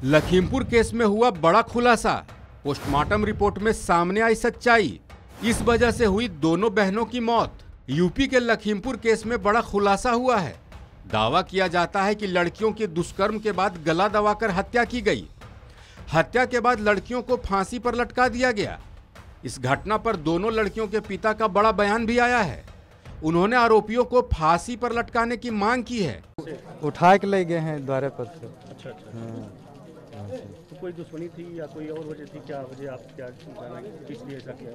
Lakhimpur case में हुआ बड़ा खुलासा। पोस्टमार्टम रिपोर्ट में सामने आई सच्चाई। इस वजह से हुई दोनों बहनों की मौत। यूपी के लखीमपुर केस में बड़ा खुलासा हुआ है। दावा किया जाता है कि लड़कियों के दुष्कर्म के बाद गला दबाकर हत्या की गई। हत्या के बाद लड़कियों को फांसी पर लटका दिया गया। इस घटना पर दोनों लड़कियों के पिता का बड़ा बयान भी आया है। उन्होंने आरोपियों को फांसी पर लटकाने की मांग की है। उठा के ले गए हैं द्वारे पर से। अच्छा। तो कोई दुश्मनी थी या कोई और वजह थी? क्या वजह, आप क्या इसलिए ऐसा किया?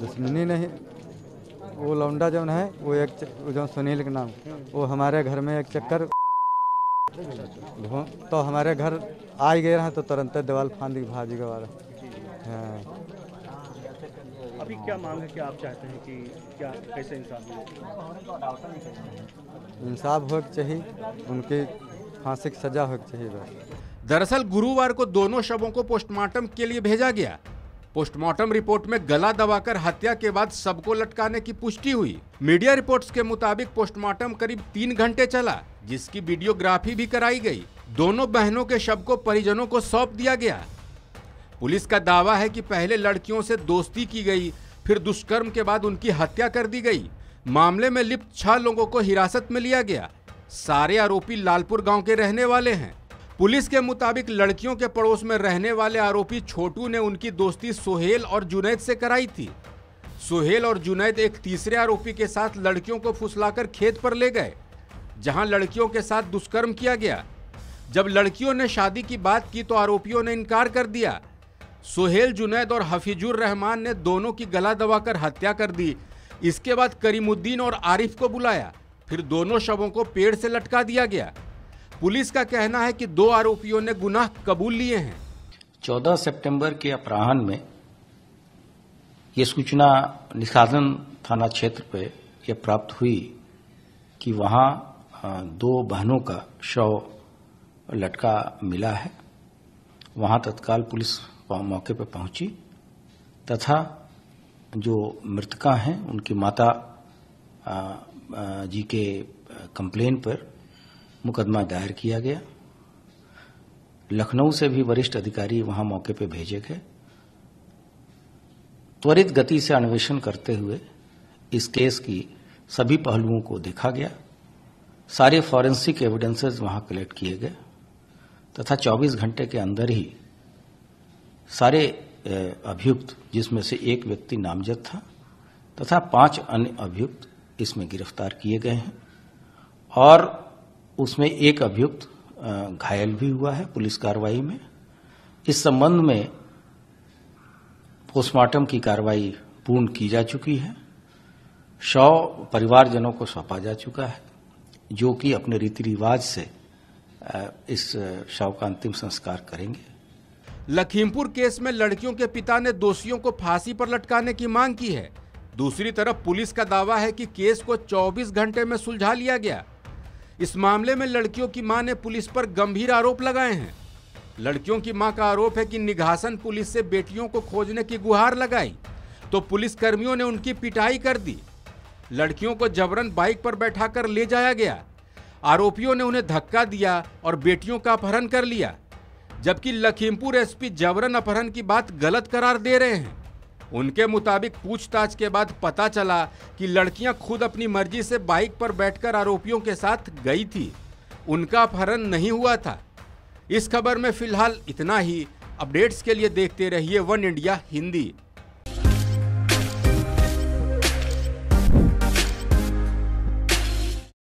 दुश्मनी नहीं, वो लौंडा जो है वो जो सुनील के नाम, वो हमारे घर में एक चक्कर तो हमारे घर आ गए हैं तो तुरंत दीवार फांदी भाजी के बारे। हाँ। अभी क्या मांग है, क्या आप चाहते हैं कि क्या कैसे इंसाफ इंसाफ हो चाहिए, उनकी फांसी की सजा हो चाहिए। दरअसल गुरुवार को दोनों शवों को पोस्टमार्टम के लिए भेजा गया। पोस्टमार्टम रिपोर्ट में गला दबाकर हत्या के बाद सबको लटकाने की पुष्टि हुई। मीडिया रिपोर्ट्स के मुताबिक पोस्टमार्टम करीब 3 घंटे चला, जिसकी वीडियोग्राफी भी कराई गई। दोनों बहनों के शव को परिजनों को सौंप दिया गया। पुलिस का दावा है कि पहले लड़कियों से दोस्ती की गई, फिर दुष्कर्म के बाद उनकी हत्या कर दी गई। मामले में लिप्त 6 लोगों को हिरासत में लिया गया। सारे आरोपी लालपुर गांव के रहने वाले हैं। पुलिस के मुताबिक लड़कियों के पड़ोस में रहने वाले आरोपी छोटू ने उनकी दोस्ती सोहेल और जुनैद से कराई थी। सोहेल और जुनैद एक तीसरे आरोपी के साथ लड़कियों को फुसलाकर खेत पर ले गए, जहां लड़कियों के साथ दुष्कर्म किया गया। जब लड़कियों ने शादी की बात की तो आरोपियों ने इनकार कर दिया। सोहेल, जुनैद और हफीजुर रहमान ने दोनों की गला दबाकर हत्या कर दी। इसके बाद करीमुद्दीन और आरिफ को बुलाया, फिर दोनों शवों को पेड़ से लटका दिया गया। पुलिस का कहना है कि 2 आरोपियों ने गुनाह कबूल लिए हैं। 14 सितंबर के अपराह्न में ये सूचना निष्कासन थाना क्षेत्र पे ये प्राप्त हुई कि वहां 2 बहनों का शव लटका मिला है। वहां तत्काल पुलिस मौके पर पहुंची तथा जो मृतका हैं उनकी माता जी के कंप्लेन पर मुकदमा दायर किया गया। लखनऊ से भी वरिष्ठ अधिकारी वहां मौके पर भेजे गए। त्वरित गति से अन्वेषण करते हुए इस केस की सभी पहलुओं को देखा गया। सारे फॉरेंसिक एविडेंसेस वहां कलेक्ट किए गए तथा 24 घंटे के अंदर ही सारे अभियुक्त, जिसमें से एक व्यक्ति नामजद था तथा 5 अन्य अभियुक्त इसमें गिरफ्तार किए गए हैं और उसमें एक अभियुक्त घायल भी हुआ है पुलिस कार्रवाई में। इस संबंध में पोस्टमार्टम की कार्रवाई पूर्ण की जा चुकी है। शव परिवारजनों को सौंपा जा चुका है, जो कि अपने रीति रिवाज से इस शव का अंतिम संस्कार करेंगे। लखीमपुर केस में लड़कियों के पिता ने दोषियों को फांसी पर लटकाने की मांग की है। दूसरी तरफ पुलिस का दावा है कि केस को 24 घंटे में सुलझा लिया गया। इस मामले में लड़कियों की मां ने पुलिस पर गंभीर आरोप लगाए हैं। लड़कियों की मां का आरोप है कि निघासन पुलिस से बेटियों को खोजने की गुहार लगाई तो पुलिस कर्मियों ने उनकी पिटाई कर दी। लड़कियों को जबरन बाइक पर बैठाकर ले जाया गया। आरोपियों ने उन्हें धक्का दिया और बेटियों का अपहरण कर लिया, जबकि लखीमपुर एसपी जबरन अपहरण की बात गलत करार दे रहे हैं। उनके मुताबिक पूछताछ के बाद पता चला कि लड़कियां खुद अपनी मर्जी से बाइक पर बैठकर आरोपियों के साथ गई थी। उनका अपहरण नहीं हुआ था। इस खबर में फिलहाल इतना ही। अपडेट्स के लिए देखते रहिए वन इंडिया हिंदी।